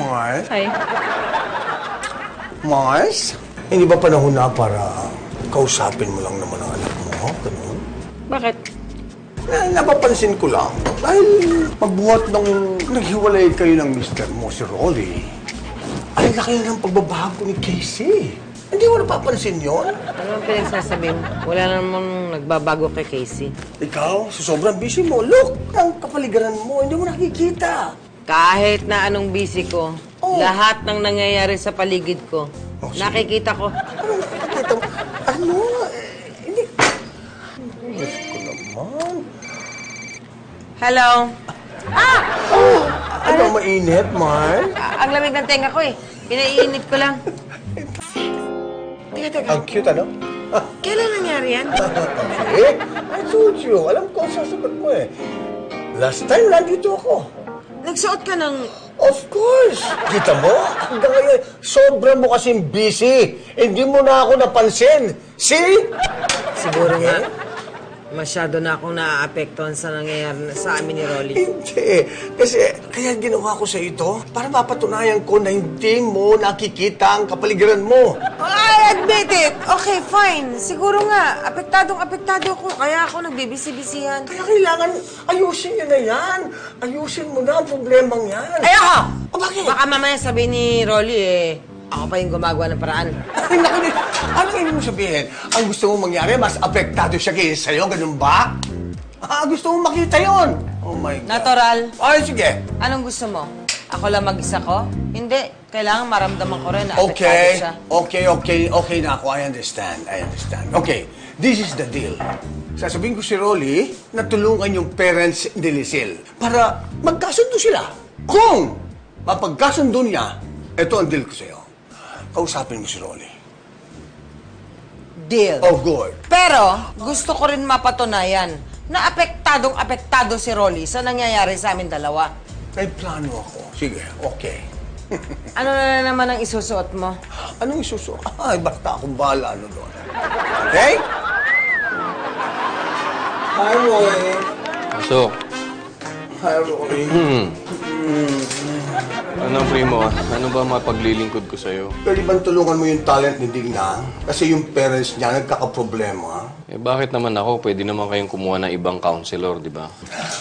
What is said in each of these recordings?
Mars? Hi. Mars? Hindi ba panahon na para kausapin mo lang naman ang anak mo? Ganun? Bakit? Napapansin ko lang. Dahil magbuhat nung naghiwalay kayo ng mister mo, si Rolly. Ay, laki na ng pagbabago ni Casey. Hindi mo napapansin yun? Ano ang pinagsasabi mo? Wala namang nagbabago kay Casey. Ikaw, sa sobrang busy mo, look, ang kapaligiran mo, hindi mo nakikita. Kahit na anong busy ko, Oh. lahat ng nangyayari sa paligid ko, Oh, sige. nakikita ko. Anong nakikita mo? Ano? Hindi. Diyos ko naman. Hello? Oh, ano, mainit, Mar? Ang lamig ng tenga ko eh. Pinaiinit ko lang. Teka. Ang cute, ano? Kailan nangyari yan? Eh, I told you. Alam ko ang sasagot mo eh. Last time, nandito ako. Nagsuot ka ng... Of course! Kita mo? Hanggang ngayon, sobra mo kasing busy. Hindi mo na ako napansin. See? Siguro nga, masyado na akong naaapektuhan sa nangyayari sa amin ni Rolly. Hindi. Kasi, kaya ginawa ko sa ito para mapatunayan ko na hindi mo nakikita ang kapaligiran mo. I admit it. Okay, fine. Siguro nga, apektado ko. Kaya ako nagbibisi-bisihan. Kaya kailangan ayusin nyo na yan. Ayusin mo na ang problemang yan. Ayoko! O bakit? Baka mamaya sabihin ni Rolly ako pa yung gumagawa ng paraan. Ay, naku, ano ibig mo sabihin? Ang gusto mong mangyari, mas apektado siya kaysa sa'yo, ganun ba? Gusto mong makita yon. Oh my God. Natural. Ay, sige. Anong gusto mo? Ako lang mag-isa ko? Hindi. Kailangan maramdaman ko rin na apektado siya. Okay na ako. I understand. Okay, this is the deal. Sasabihin ko si Rolly na tulungan yung parents ni Lisel para magkasundo sila. Kung mapagkasundo niya, ito ang deal ko sa'yo. Kausapin mo si Rolly. Deal. Oh, good. Pero, gusto ko rin mapatunayan na apektado si Rolly sa nangyayari sa amin dalawa. May plano ako. Sige, okay. Ano na naman ang isusuot mo? Anong isusuot? Ay, basta akong bahala ano doon. Okay? Hi, Rolly. So, Hi, Rolly. ano primo? Ano ba mapaglilingkod ko sa'yo? Pwede bang tulungan mo yung talent ni Digna? Kasi yung parents niya nagkakaproblema. Eh bakit naman ako? Pwede naman kayong kumuha ng ibang counselor, di ba?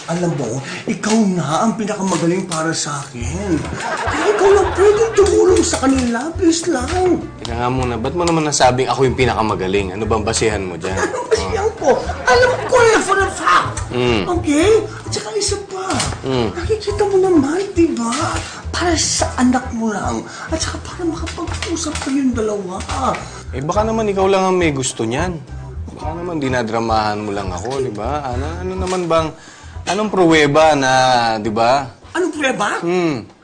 Alam mo, ikaw na ang pinakamagaling para sa akin. Kaya ikaw lang pwede tumulong sa kanila. Please lang. Teka nga muna, ba't mo naman nasabing ako yung pinakamagaling? Ano bang basihan mo dyan? Anong basihan ko? Alam ko eh, for a fact. Okay? At saka isa pa. Nakikita mo naman, di ba? Para sa anak mo lang. At saka para makapag-usap kayong dalawa. Eh baka naman ikaw lang ang may gusto niyan. Baka naman dinadramahan mo lang ako, di ba? Ano naman bang, anong pruweba na, di ba? Anong pruweba?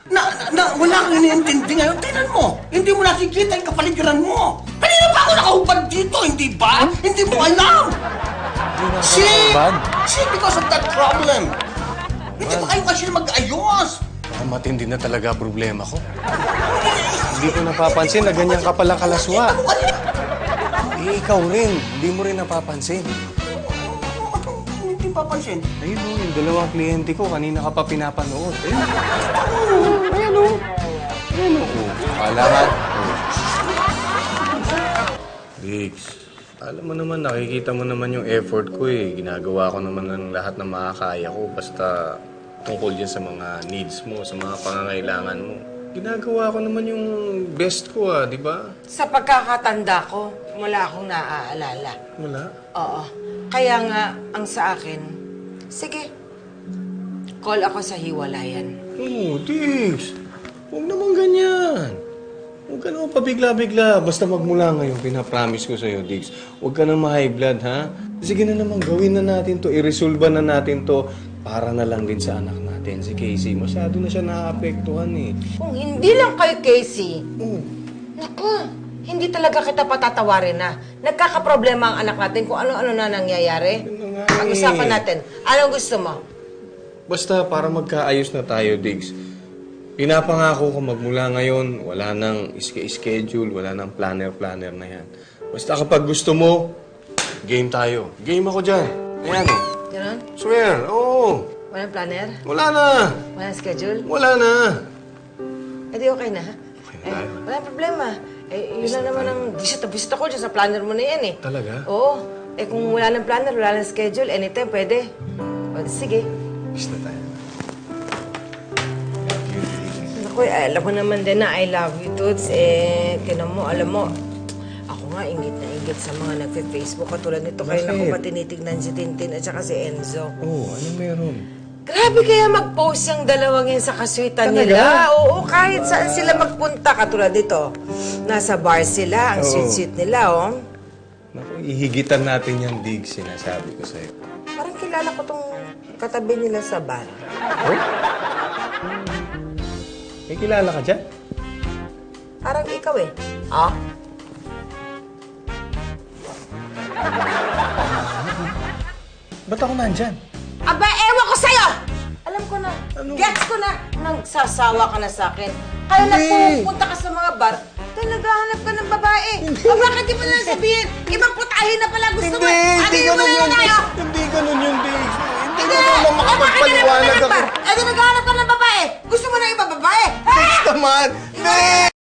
Na wala kang iniintindi ngayon. Tingnan mo. Hindi mo nakikita yung kapaligiran mo. Kanina pa ako nakahubad dito, hindi ba? Hindi mo alam. See, because of that problem. Hindi ba kayo kasi mag-ayos? Baka matindi na talaga problema ko. Hindi ko napapansin na ganyan ka pala kalaswa. Eh, ikaw rin. Hindi mo rin napapansin. Hindi papansin. Ayun o, yung dalawang kliyente ko, kanina ka pa pinapanood. Ayun. Ayun o. Ayun o. Akala ka. Diggs, alam mo naman, nakikita mo naman yung effort ko eh. Ginagawa ko naman ng lahat na makakaya ko. Basta tungkol dyan sa mga needs mo, sa mga pangangailangan mo. Ginagawa ko naman yung best ko di ba? Sa pagkakatanda ko, wala akong naaalala. Wala. Oo. Kaya nga, ang sa akin, sige, call ako sa hiwalayan. Oh, Diggs. Huwag naman ganyan. Huwag ka naman pabigla-bigla. Basta magmula ngayon, pinapromise ko sa'yo, Diggs. Huwag ka na ma-high blood, ha? Sige na naman, gawin na natin to. I-resolve na natin to para na lang din sa anak natin, si Casey. Masyado na siya naapektuhan, eh. Kung hindi lang kay Casey, naku, hindi talaga kita patatawarin na. Nagkakaproblema ang anak natin kung ano-ano na nangyayari. Ano nga Pag-usapan natin. Anong gusto mo? Basta para magkaayos na tayo, Diggs. Pinapangako ko magmula ngayon, wala nang schedule, wala nang planner na yan. Basta kapag gusto mo, game tayo. Game ako dyan. Ayan, Ganon? Swear, oo. Walang planner? Wala na. Walang schedule? Wala na. Edi okay na, ha? Wala problema. Yun lang naman ang visit ko dyan sa planner mo na yan, eh. Talaga? Oo. Kung wala ng planner, wala ng schedule, anytime, pwede. O, sige. Basta tayo. Naku, alam mo naman din na I love you, Toots. Tinan mo, alam mo, ako nga ingit na ingit sa mga nagfe-Facebook. Katulad nito, kayo Bakit? na ko pa tinitignan si Tintin at saka si Enzo. Ano meron? Grabe kaya mag-post yung dalawang yan sa kaswitan Talaga? nila. Oo, kahit saan sila magpunta. Katulad dito, nasa bar sila, ang Oo. sweet-sweet nila, oh. Naku, ihigitan natin yung Diggs, sinasabi ko sa'yo. Parang kilala ko tong katabi nila sa bar. Oh? May kilala ka dyan? Parang ikaw eh. Ah? Ba't ako nandyan? Aba, ewan ko sa'yo! Alam ko na. Ano? Gets ko na. Nagsasawa ka na sa akin. Kaya Hindi. nagpupunta ka sa mga bar, dahil naghahanap ka ng babae. O bakit di mo na sabihin? Ibang putahin na pala gusto mo. Hindi Ano ganun mo yun, na tayo? Diggs. Hindi ganun yun, Diggs. Hindi Hindi! ko naman O bakit ka na makapagpaliwanag pumunta ng ako. bar? Eh, di naghahanap ka ng babae. Gusto mo na ibang babae? Diggs naman! Diggs!